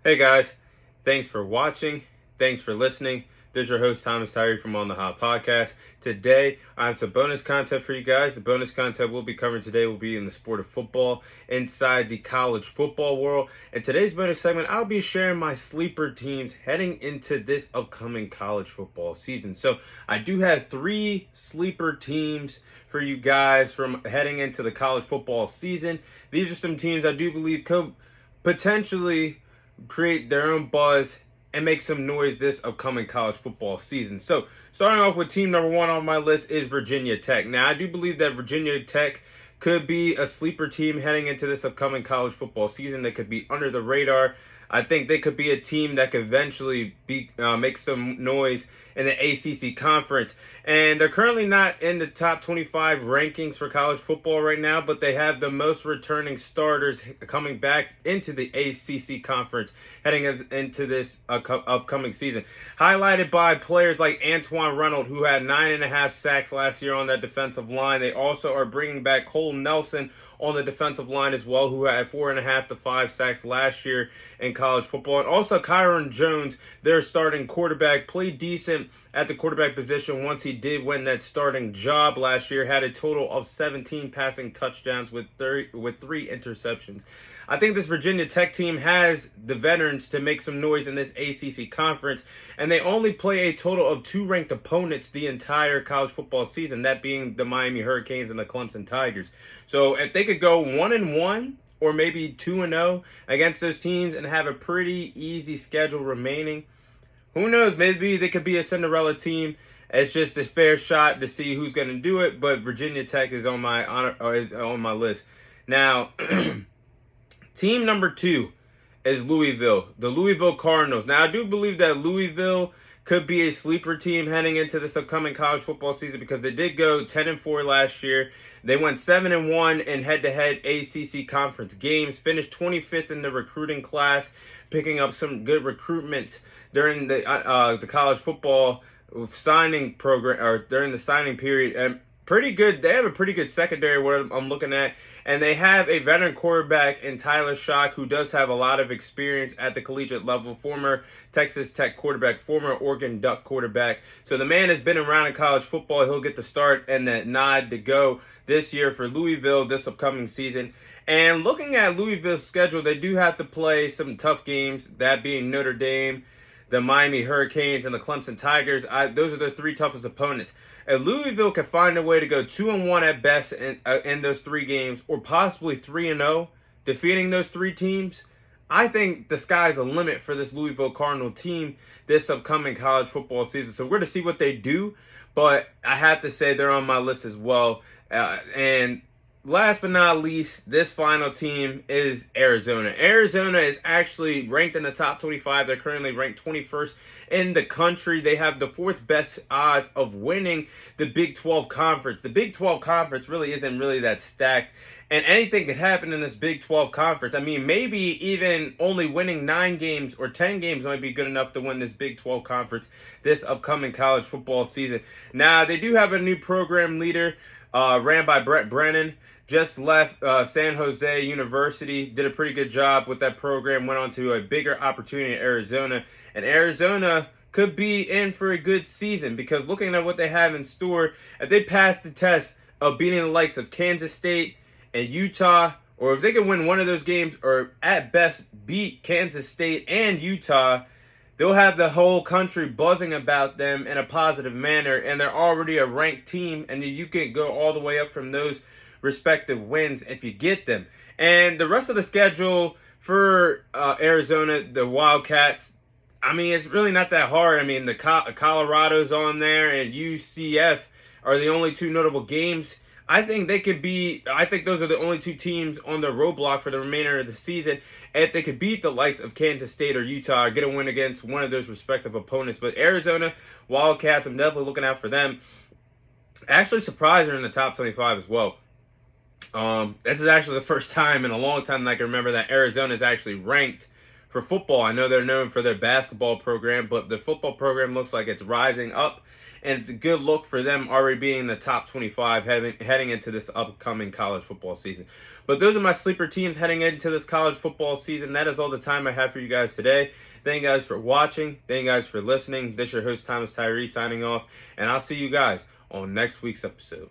Hey guys, thanks for watching. Thanks for listening. This is your host Thomas Tyree from On the Hot Podcast. Today I have some bonus content for you guys. The bonus content we'll be covering today will be in the sport of football inside the college football world. In today's bonus segment, I'll be sharing my sleeper teams heading into this upcoming college football season. So I do have 3 sleeper teams for you guys from heading into the college football season. These are some teams I do believe could potentially create their own buzz and make some noise this upcoming college football season. So, starting off with team number 1 on my list is Virginia Tech. Now, I do believe that Virginia Tech could be a sleeper team heading into this upcoming college football season. They could be under the radar. I think they could be a team that could eventually make some noise in the ACC conference. And they're currently not in the top 25 rankings for college football right now, but they have the most returning starters coming back into the ACC conference heading into this upcoming season. Highlighted by players like Antoine Reynolds, who had 9.5 sacks last year on that defensive line. They also are bringing back Cole Nelson on the defensive line as well, who had 4.5 to 5 sacks last year in college football. And also Kyron Jones, their starting quarterback, played decent at the quarterback position once he did win that starting job last year. Had a total of 17 passing touchdowns with 3 interceptions. I think this Virginia Tech team has the veterans to make some noise in this ACC conference, and they only play a total of 2 ranked opponents the entire college football season, that being the Miami Hurricanes and the Clemson Tigers. So if they could go 1-1 or maybe 2-0 against those teams and have a pretty easy schedule remaining, who knows? Maybe they could be a Cinderella team. It's just a fair shot to see who's going to do it, but Virginia Tech is on my list. Now, team number 2 is Louisville, the Louisville Cardinals. Now, I do believe that Louisville could be a sleeper team heading into this upcoming college football season because they did go 10-4 last year. They went 7-1 in head-to-head ACC conference games, finished 25th in the recruiting class, picking up some good recruitments during the college football signing program, or during the signing period. And pretty good. They have a pretty good secondary, what I'm looking at. And they have a veteran quarterback in Tyler Shock, who does have a lot of experience at the collegiate level. Former Texas Tech quarterback, former Oregon Duck quarterback. So the man has been around in college football. He'll get the start and the nod to go this year for Louisville this upcoming season. And looking at Louisville's schedule, they do have to play some tough games, that being Notre Dame, the Miami Hurricanes, and the Clemson Tigers. Those are their 3 toughest opponents. If Louisville can find a way to go 2-1 at best in those 3 games, or possibly 3-0, defeating those 3 teams, I think the sky's the limit for this Louisville Cardinal team this upcoming college football season. So we're going to see what they do, but I have to say they're on my list as well. And last but not least, this final team is Arizona. Arizona is actually ranked in the top 25. They're currently ranked 21st in the country. They have the 4th best odds of winning the Big 12 Conference. The Big 12 Conference really isn't really that stacked, and anything could happen in this Big 12 Conference. I mean, maybe even only winning 9 games or 10 games might be good enough to win this Big 12 Conference this upcoming college football season. Now, they do have a new program leader, ran by Brett Brennan. Just left San Jose University, did a pretty good job with that program, went on to a bigger opportunity in Arizona. And Arizona could be in for a good season because looking at what they have in store, if they pass the test of beating the likes of Kansas State and Utah, or if they can win one of those games or at best beat Kansas State and Utah, they'll have the whole country buzzing about them in a positive manner, and they're already a ranked team, and you can go all the way up from those respective wins if you get them. And the rest of the schedule for Arizona, the Wildcats, I mean, it's really not that hard. I mean, the Colorado's on there and UCF are the only 2 notable games. I think those are the only 2 teams on the roadblock for the remainder of the season. And if they could beat the likes of Kansas State or Utah, or get a win against one of those respective opponents. But Arizona, Wildcats, I'm definitely looking out for them. Actually surprised they're in the top 25 as well. This is actually the first time in a long time that I can remember that Arizona is actually ranked For football, I know they're known for their basketball program, but the football program looks like it's rising up, and it's a good look for them already being in the top 25 heading into this upcoming college football season. But those are my sleeper teams heading into this college football season. That is all the time I have for you guys today. Thank you guys for watching. Thank you guys for listening. This is your host, Thomas Tyree, signing off, and I'll see you guys on next week's episode.